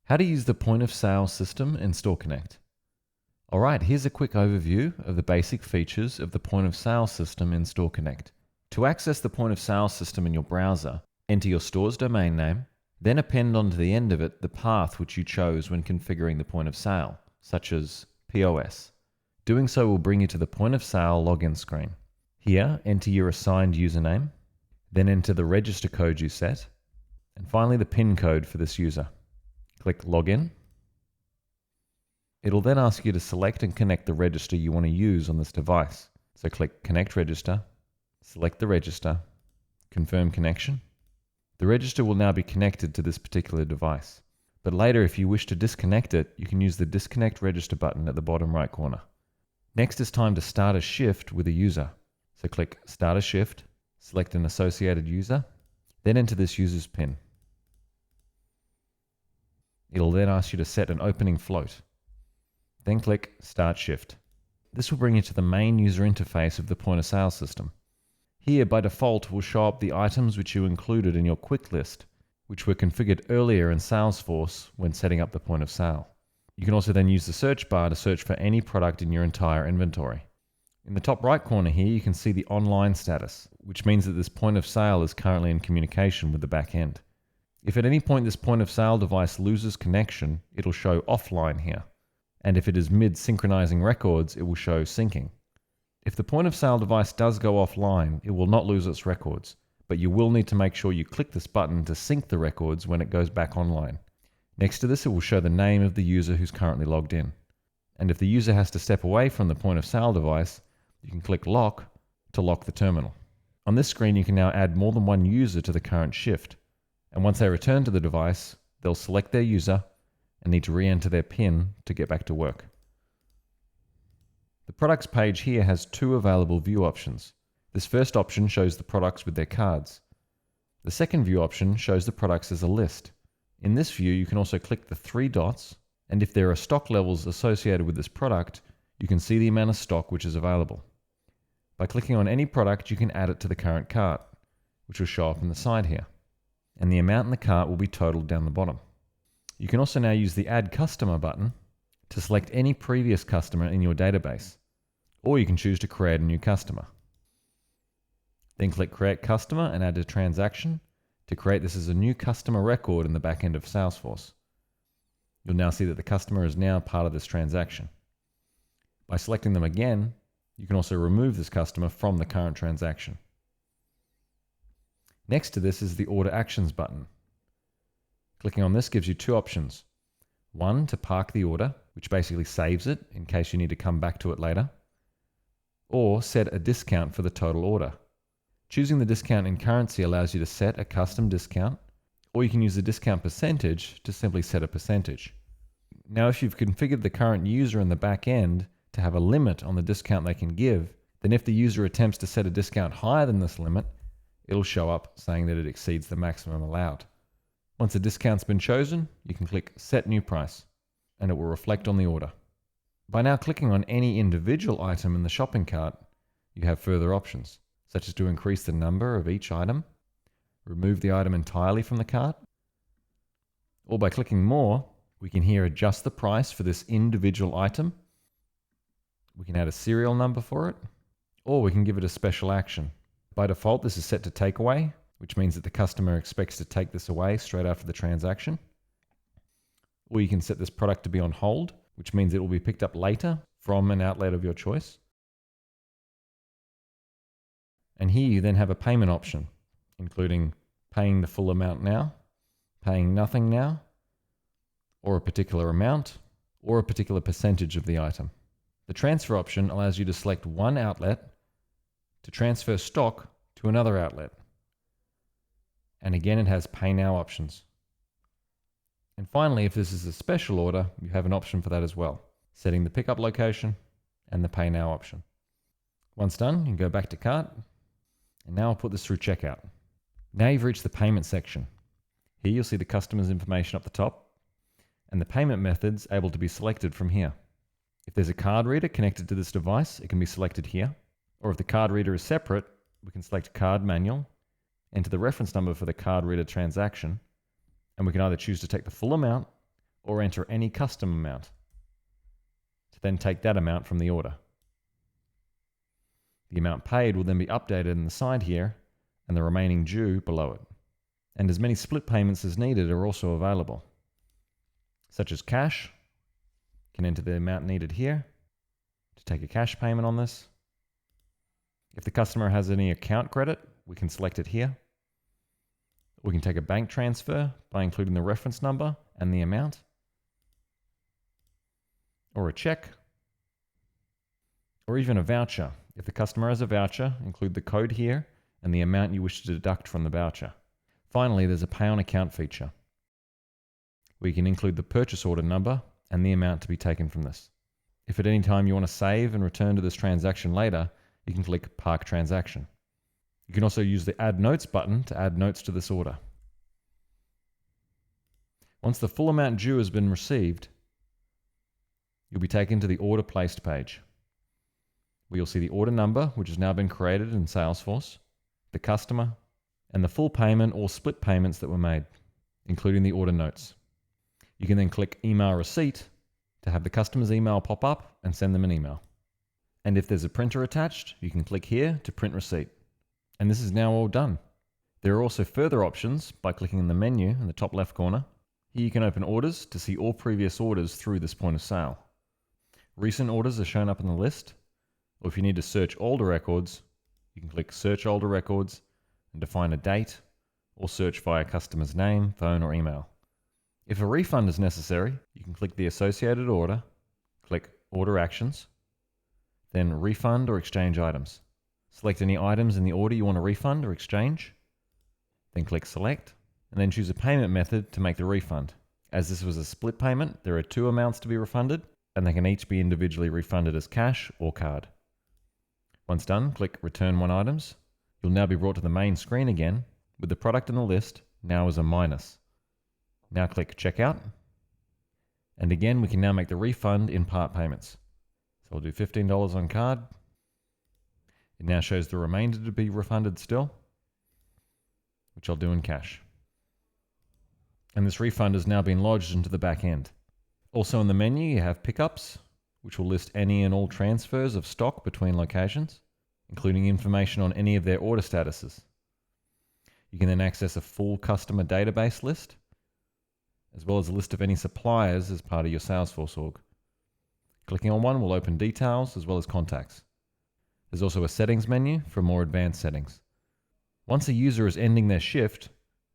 How to use the point of sale system in StoreConnect. Alright, here's a quick overview of the basic features of the point of sale system in StoreConnect. To access the point of sale system in your browser, enter your store's domain name, then append onto the end of it the path which you chose when configuring the point of sale, such as POS. Doing so will bring you to the point of sale login screen. Here, enter your assigned username, then enter the register code you set, and finally the PIN code for this user. Click Login. It'll then ask you to select and connect the register you want to use on this device. So click Connect Register, select the register, confirm connection. The register will now be connected to this particular device. But later, if you wish to disconnect it, you can use the Disconnect Register button at the bottom right corner. Next, it's time to start a shift with a user. So click Start a Shift, select an associated user, then enter this user's PIN. It'll then ask you to set an opening float. Then click Start Shift. This will bring you to the main user interface of the point of sale system. Here, by default, will show up the items which you included in your quick list, which were configured earlier in Salesforce when setting up the point of sale. You can also then use the search bar to search for any product in your entire inventory. In the top right corner here, you can see the online status, which means that this point of sale is currently in communication with the back end. If at any point this point of sale device loses connection, it'll show offline here. And if it is mid-synchronizing records, it will show syncing. If the point of sale device does go offline, it will not lose its records, but you will need to make sure you click this button to sync the records when it goes back online. Next to this, it will show the name of the user who's currently logged in. And if the user has to step away from the point of sale device, you can click Lock to lock the terminal. On this screen, you can now add more than one user to the current shift. And once they return to the device, they'll select their user and need to re-enter their PIN to get back to work. The products page here has two available view options. This first option shows the products with their cards. The second view option shows the products as a list. In this view, you can also click the three dots, and if there are stock levels associated with this product, you can see the amount of stock which is available. By clicking on any product, you can add it to the current cart, which will show up on the side here. And the amount in the cart will be totaled down the bottom. You can also now use the Add Customer button to select any previous customer in your database, or you can choose to create a new customer. Then click Create Customer and add a transaction to create this as a new customer record in the back end of Salesforce. You'll now see that the customer is now part of this transaction. By selecting them again, you can also remove this customer from the current transaction. Next to this is the Order Actions button. Clicking on this gives you two options. One, to park the order, which basically saves it in case you need to come back to it later. Or set a discount for the total order. Choosing the discount in currency allows you to set a custom discount, or you can use the discount percentage to simply set a percentage. Now, if you've configured the current user in the back end to have a limit on the discount they can give, then if the user attempts to set a discount higher than this limit, it'll show up saying that it exceeds the maximum allowed. Once a discount's been chosen, you can click Set New Price, and it will reflect on the order. By now clicking on any individual item in the shopping cart, you have further options, such as to increase the number of each item, remove the item entirely from the cart, or by clicking More, we can here adjust the price for this individual item. We can add a serial number for it, or we can give it a special action. By default, this is set to takeaway, which means that the customer expects to take this away straight after the transaction. Or you can set this product to be on hold, which means it will be picked up later from an outlet of your choice. And here you then have a payment option, including paying the full amount now, paying nothing now, or a particular amount, or a particular percentage of the item. The transfer option allows you to select one outlet to transfer stock to another outlet. And again, it has pay now options. And finally, if this is a special order, you have an option for that as well, setting the pickup location and the pay now option. Once done, you can go back to cart, and now I'll put this through checkout. Now you've reached the payment section. Here you'll see the customer's information up the top, and the payment methods able to be selected from here. If there's a card reader connected to this device, it can be selected here. Or if the card reader is separate, we can select Card Manual, enter the reference number for the card reader transaction, and we can either choose to take the full amount or enter any custom amount to then take that amount from the order. The amount paid will then be updated in the side here and the remaining due below it. And as many split payments as needed are also available, such as cash. You can enter the amount needed here to take a cash payment on this. If the customer has any account credit, we can select it here. We can take a bank transfer by including the reference number and the amount, or a check, or even a voucher. If the customer has a voucher, include the code here and the amount you wish to deduct from the voucher. Finally, there's a pay on account feature, where you can include the purchase order number and the amount to be taken from this. If at any time you want to save and return to this transaction later, you can click Park Transaction. You can also use the Add Notes button to add notes to this order. Once the full amount due has been received, you'll be taken to the Order Placed page, where you'll see the order number, which has now been created in Salesforce, the customer, and the full payment or split payments that were made, including the order notes. You can then click Email Receipt to have the customer's email pop up and send them an email. And if there's a printer attached, you can click here to print receipt. And this is now all done. There are also further options by clicking in the menu in the top left corner. Here you can open orders to see all previous orders through this point of sale. Recent orders are shown up in the list, or if you need to search older records, you can click Search Older Records and define a date, or search via customer's name, phone, or email. If a refund is necessary, you can click the associated order, click Order Actions, then Refund or Exchange Items. Select any items in the order you want to refund or exchange, then click Select, and then choose a payment method to make the refund. As this was a split payment, there are two amounts to be refunded, and they can each be individually refunded as cash or card. Once done, click Return One Items. You'll now be brought to the main screen again, with the product in the list now as a minus. Now click Checkout, and again we can now make the refund in part payments. So we'll do $15 on card. It now shows the remainder to be refunded still, which I'll do in cash. And this refund has now been lodged into the back end. Also in the menu you have Pickups, which will list any and all transfers of stock between locations, including information on any of their order statuses. You can then access a full customer database list, as well as a list of any suppliers as part of your Salesforce org. Clicking on one will open details as well as contacts. There's also a settings menu for more advanced settings. Once a user is ending their shift,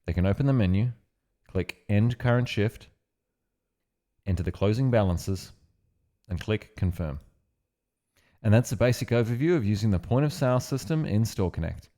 they can open the menu, click End Current Shift, enter the closing balances, and click Confirm. And that's a basic overview of using the point of sale system in StoreConnect.